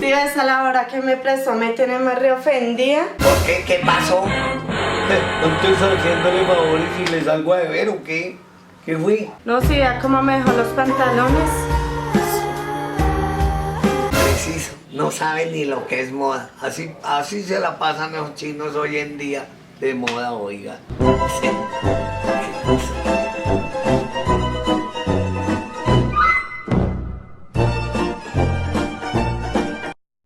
Tía, esa la hora que me prestó me tiene más reofendida. ¿Por qué? ¿Qué pasó? ¿No estoy haciéndole favores y le salgo a beber o qué? ¿Qué fui? No, sí, ya cómo me dejó los pantalones. Preciso, no sabe ni lo que es moda. Así se la pasan los chinos hoy en día de moda, oiga. Sí.